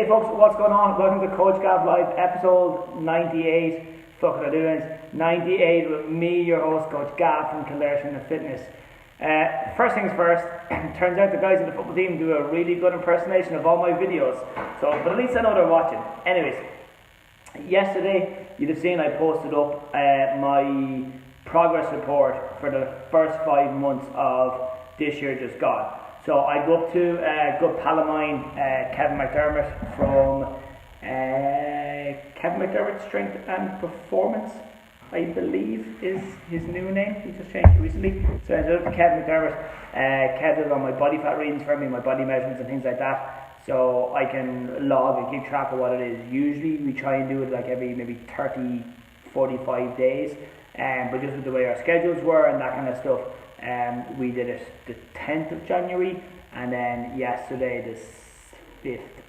Hey folks, what's going on? Welcome to Coach Gav Live, episode 98. Fucking I doing 98 with me, your host, Coach Gav from Killers Fitness. First things first, turns out the guys in the football team do a really good impersonation of all my videos. So, but at least I know they're watching. Anyways, yesterday you'd have seen I posted up my progress report for the first 5 months of this year just gone. So I go up to a good pal of mine, Kevin McDermott from Kevin McDermott Strength and Performance, I believe is his new name. He just changed it recently. So I go up to Kevin McDermott. Kev does all my body fat readings for me, my body measurements and things like that. So I can log and keep track of what it is. Usually we try and do it like every maybe 30, 45 days. But just with the way our schedules were and that kind of stuff, we did it the 10th of January and then yesterday the 5th,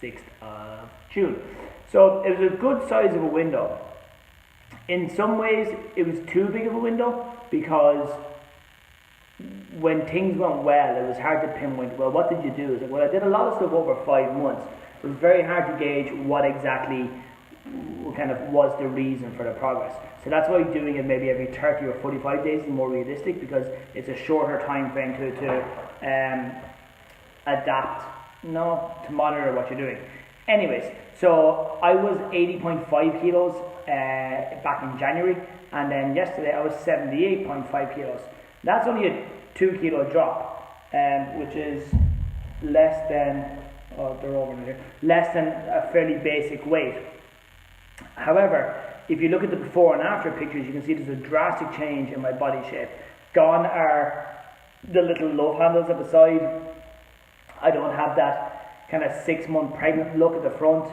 6th of June. So it was a good size of a window. In some ways it was too big of a window because when things went well it was hard to pinpoint, well, what did you do? It's like, well, I did a lot of stuff over 5 months. It was very hard to gauge what exactly kind of was the reason for the progress. So that's why doing it maybe every 30 or 45 days is more realistic, because it's a shorter time frame to monitor what you're doing. Anyways, so I was 80.5 kilos back in January, and then yesterday I was 78.5 kilos. That's only a 2 kilo drop, which is less than, less than a fairly basic weight. However, if you look at the before and after pictures, you can see there's a drastic change in my body shape. Gone are the little love handles at the side. I don't have that kind of 6-month pregnant look at the front.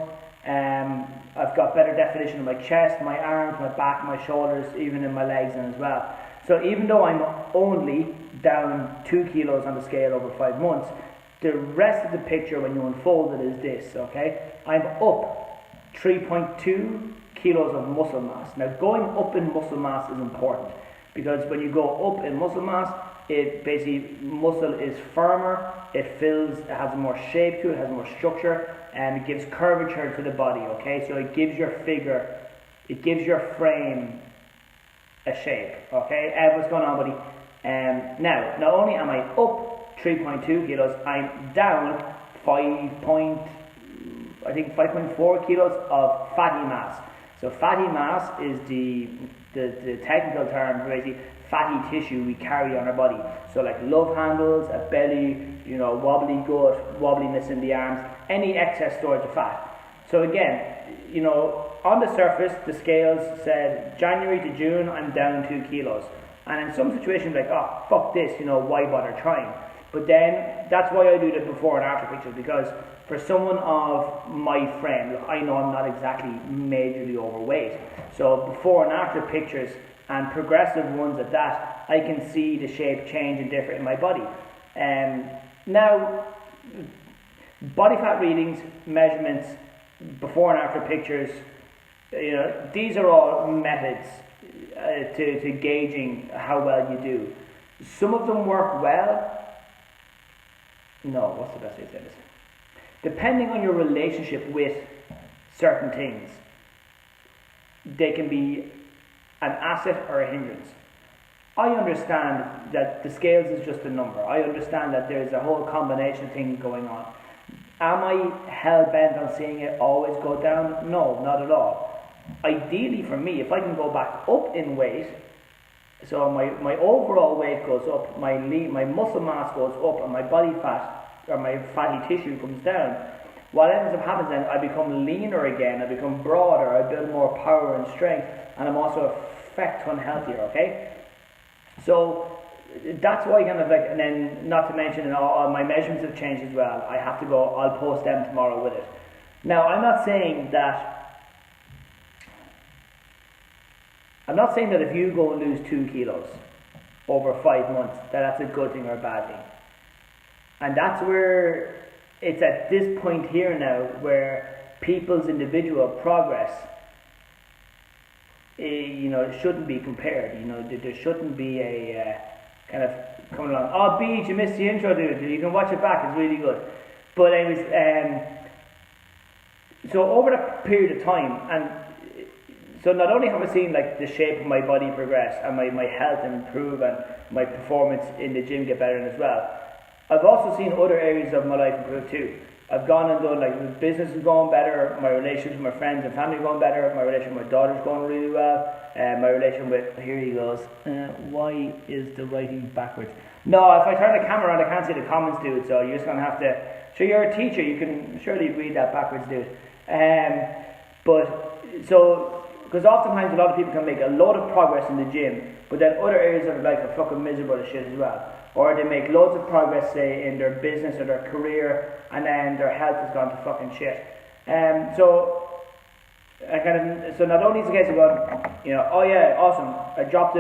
I've got better definition in my chest, my arms, my back, my shoulders, even in my legs as well. So even though I'm only down 2 kilos on the scale over 5 months, the rest of the picture when you unfold it is this, okay? I'm up 3.2 kilos of muscle mass. Now, going up in muscle mass is important, because when you go up in muscle mass, it basically, muscle is firmer, it fills, it has more shape to it, it has more structure, and it gives curvature to the body, okay? So it gives your figure, it gives your frame a shape, okay? What's going on, buddy? Now, not only am I up 3.2 kilos, I'm down 5.4 kilos of fatty mass. So fatty mass is the technical term for basically fatty tissue we carry on our body. So like love handles, a belly, wobbly gut, wobbliness in the arms, any excess storage of fat. So again, on the surface, the scales said January to June, I'm down 2 kilos. And in some situations, like, oh, fuck this, why bother trying? But then, that's why I do the before and after pictures, because for someone of my frame, look, I know I'm not exactly majorly overweight. So before and after pictures, and progressive ones at that, I can see the shape change and differ in my body. Now, body fat readings, measurements, before and after pictures, these are all methods to gauging how well you do. Some of them work well. No, what's the best way to say this? Depending on your relationship with certain things, they can be an asset or a hindrance. I understand that the scales is just a number. I understand that there's a whole combination of things going on. Am I hell-bent on seeing it always go down? No, not at all. Ideally for me, if I can go back up in weight, so my overall weight goes up, my muscle mass goes up, and my body fat or my fatty tissue comes down, what ends up happening then, I become leaner again, I become broader, I build more power and strength, and I'm also a feck ton healthier, okay? So that's why kind of like, and then not to mention all my measurements have changed as well. I have to go, I'll post them tomorrow with it. Now, I'm not saying that if you go and lose 2 kilos over 5 months, that's a good thing or a bad thing. And that's where it's at this point here now where people's individual progress, it shouldn't be compared. There shouldn't be a kind of coming along, oh, Beach, you missed the intro, dude. You can watch it back, it's really good. But anyways, So over that period of time, and so not only have I seen like the shape of my body progress and my health improve and my performance in the gym get better as well, I've also seen other areas of my life improve too. I've gone and done, like, the business is going better, my relations with my friends and family going better, my relation with my daughter's going really well, my relation with, here he goes, why is the writing backwards? No, if I turn the camera on I can't see the comments, dude, so you're just going to have to, so you're a teacher, you can surely read that backwards, dude. Because oftentimes a lot of people can make a lot of progress in the gym, but then other areas of their life are fucking miserable as shit as well. Or they make loads of progress, say, in their business or their career, and then their health has gone to fucking shit. So not only is the case of going, oh yeah, awesome, I dropped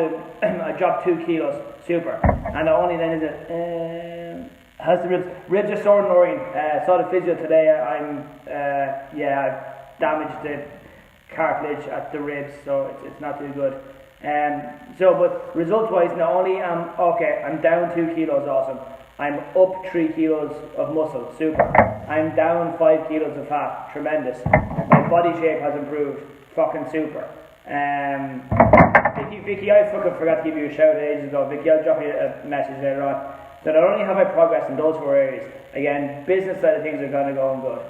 2 kilos, super, and not only then is it, how's the ribs? Ribs are sore and Noreen. Saw the physio today. I've damaged the cartilage at the ribs, so it's not too good. But results-wise, not only I'm down 2 kilos, awesome. I'm up 3 kilos of muscle, super. I'm down 5 kilos of fat, tremendous. My body shape has improved, fucking super. Vicky, I fucking forgot to give you a shout ages ago. Vicky, I'll drop you a message later on. So not only have I progressed in those 4 areas, again, business side of things are going good.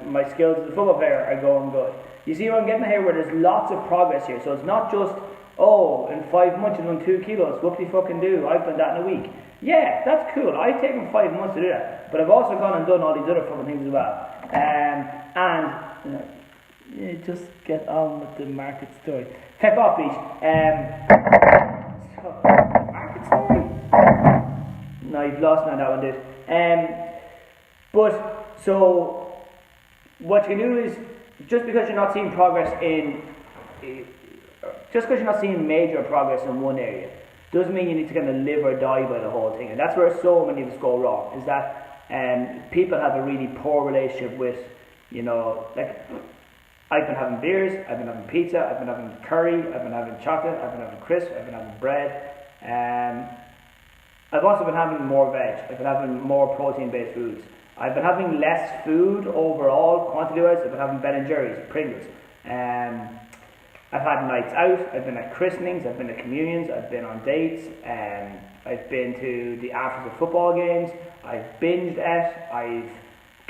My skills as a football player are going good. You see what I'm getting here, where there's lots of progress here. So it's not just, in 5 months you've done 2 kilos, whoopty fucking do, I've done that in a week. Yeah, that's cool, I've taken 5 months to do that. But I've also gone and done all these other fucking things as well. Just get on with the market story. Peck off, Beach. Market story? No, you've lost me on that one, dude. So, what you can do is, just because you're not seeing progress just because you're not seeing major progress in one area, doesn't mean you need to kind of live or die by the whole thing. And that's where so many of us go wrong, is that people have a really poor relationship with, like, I've been having beers, I've been having pizza, I've been having curry, I've been having chocolate, I've been having crisps, I've been having bread. I've also been having more veg, I've been having more protein-based foods. I've been having less food overall, quantity-wise. I've been having Ben & Jerry's, Pringles. I've had nights out, I've been at christenings, I've been at communions, I've been on dates, I've been to the afters of football games, I've binged I've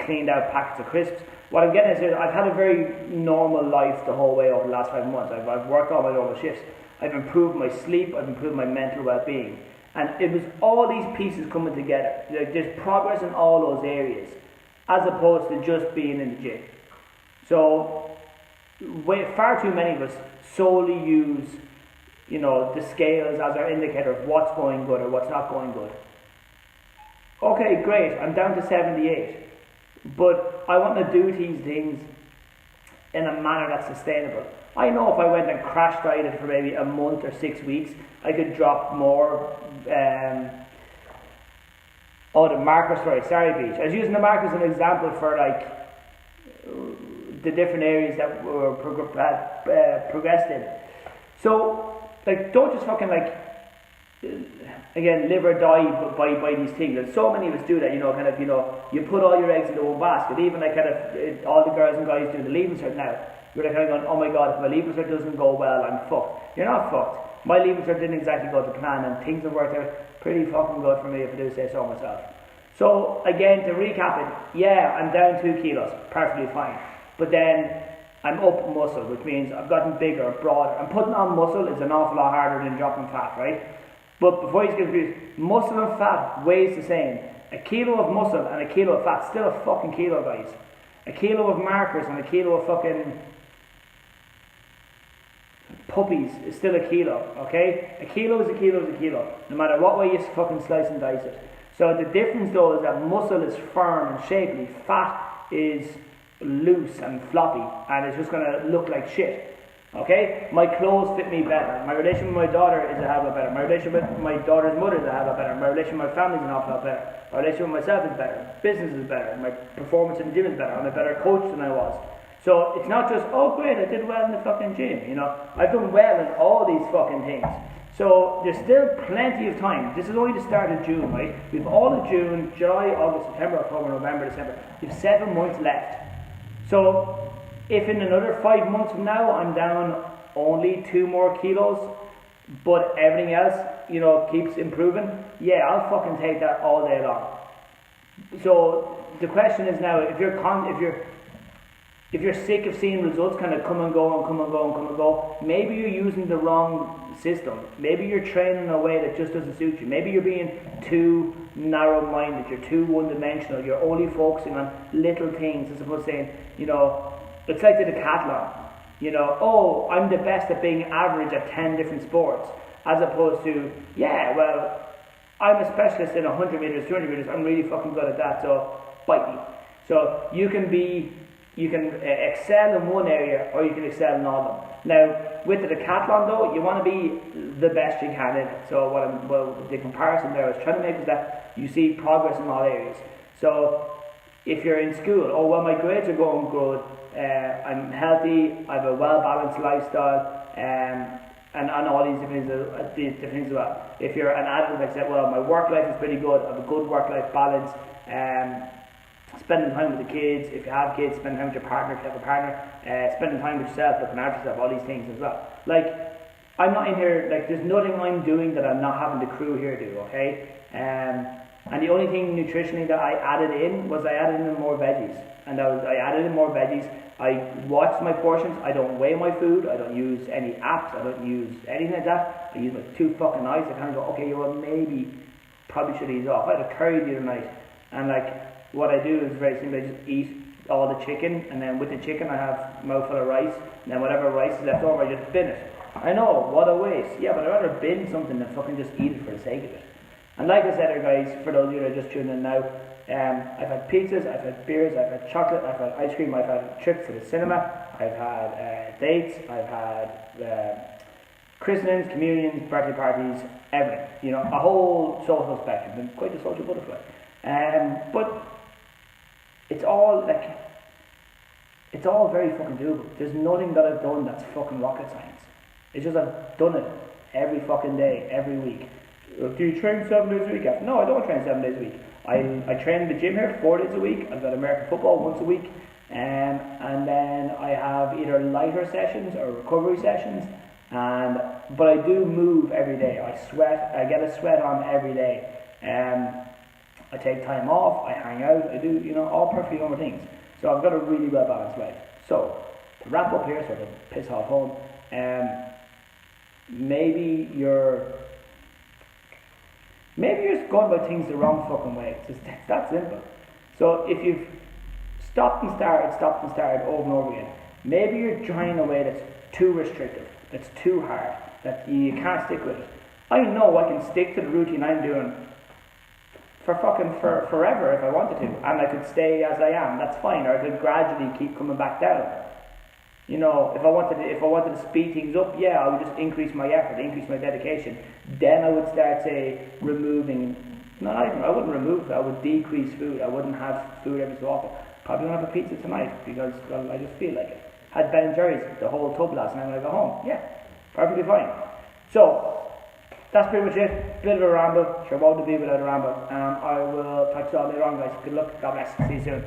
cleaned out packets of crisps. What I'm getting is I've had a very normal life the whole way over the last 5 months. I've worked all my normal shifts. I've improved my sleep, I've improved my mental well-being. And it was all these pieces coming together. There's progress in all those areas, as opposed to just being in the gym. So, far too many of us solely use, the scales as our indicator of what's going good or what's not going good. Okay, great, I'm down to 78. But I want to do these things in a manner that's sustainable. I know if I went and crash dieted for maybe a month or 6 weeks, I could drop more. The markers, sorry, Beach. I was using the markers as an example for like the different areas that were progressed in. So, like, don't just fucking again, live or die by these things. And so many of us do that, you put all your eggs into one basket. Even like all the girls and guys do the leaving cert now. You're like kind of going, oh my god, if my leaving cert doesn't go well, I'm fucked. You're not fucked. My leaving cert didn't exactly go to plan, and things have worked out pretty fucking good for me, if I do say so myself. So again, to recap it, yeah, I'm down 2 kilos, perfectly fine. But then I'm up muscle, which means I've gotten bigger, broader. And putting on muscle is an awful lot harder than dropping fat, right? But before you get confused, muscle and fat weighs the same. A kilo of muscle and a kilo of fat, still a fucking kilo, guys. A kilo of markers and a kilo of fucking puppies is still a kilo, okay? A kilo is a kilo is a kilo, no matter what way you fucking slice and dice it. So the difference though is that muscle is firm and shapely, fat is loose and floppy, and it's just going to look like shit. Okay? My clothes fit me better. My relation with my daughter is a hell of a lot better. My relation with my daughter's mother is a hell of a lot better. My relation with my family is an awful lot better. My relation with myself is better. Business is better. My performance in the gym is better. I'm a better coach than I was. So it's not just, oh great, I did well in the fucking gym. I've done well in all these fucking things. So there's still plenty of time. This is only the start of June, right? We've all of June, July, August, September, October, November, December. We've 7 months left. So if in another 5 months from now I'm down only 2 more kilos, but everything else, keeps improving, yeah, I'll fucking take that all day long. So the question is now, if you're sick of seeing results kind of come and go and come and go and come and go, maybe you're using the wrong system. Maybe you're training in a way that just doesn't suit you. Maybe you're being too narrow-minded, you're too one-dimensional, you're only focusing on little things as opposed to saying, it's like the decathlon. Oh, I'm the best at being average at 10 different sports, as opposed to, yeah, well, I'm a specialist in 100 meters, 200 meters, I'm really fucking good at that, so bite me. So you can excel in one area, or you can excel in all of them. Now, with the decathlon though, you want to be the best you can in it. So the comparison there I was trying to make is that you see progress in all areas. So if you're in school, oh well, my grades are going good, I'm healthy, I have a well-balanced lifestyle, and all these different things as well. If you're an adult, like I said, well, my work life is pretty good, I have a good work-life balance, spending time with the kids, if you have kids, spending time with your partner, if you have a partner, spending time with yourself, looking after yourself, all these things as well. Like, I'm not in here, like, there's nothing I'm doing that I'm not having the crew here do, okay? And the only thing nutritionally that I added in was I added in more veggies. And I added in more veggies. I watched my portions. I don't weigh my food. I don't use any apps. I don't use anything like that. I use my 2 fucking eyes. I kind of go, okay, well, probably should ease off. I had a curry the other night. And like, what I do is very simple. I just eat all the chicken. And then with the chicken, I have a mouthful of rice. And then whatever rice is left over, I just bin it. I know, what a waste. Yeah, but I'd rather bin something than fucking just eat it for the sake of it. And like I said, guys, for those of you that are just tuning in now, I've had pizzas, I've had beers, I've had chocolate, I've had ice cream, I've had trips to the cinema, I've had dates, I've had christenings, communions, birthday parties, everything. A whole social spectrum. I'm quite a social butterfly. But it's all very fucking doable. There's nothing that I've done that's fucking rocket science. It's just I've done it every fucking day, every week. Do you train 7 days a week? No, I don't train 7 days a week. I train in the gym here 4 days a week. I've got American football once a week. And then I have either lighter sessions or recovery sessions. But I do move every day. I sweat. I get a sweat on every day. I take time off. I hang out. I do, all perfectly normal things. So I've got a really well balanced life. So to wrap up here, so to piss off home. Maybe you're just going about things the wrong fucking way. It's that simple. So if you've stopped and started over and over again, maybe you're trying a way that's too restrictive, that's too hard, that you can't stick with it. I know I can stick to the routine I'm doing for forever if I wanted to, and I could stay as I am, that's fine, or I could gradually keep coming back down. If I wanted to speed things up, yeah, I would just increase my effort, increase my dedication. Then I would start, say, removing. I wouldn't remove it. I would decrease food. I wouldn't have food every so often. Probably won't have a pizza tonight because I just feel like it. Had Ben & Jerry's the whole tub last night when I got home. Yeah, perfectly fine. So that's pretty much it. Bit of a ramble. Sure, what would it be without a ramble? I will talk to you all later on, guys. Good luck. God bless. See you soon.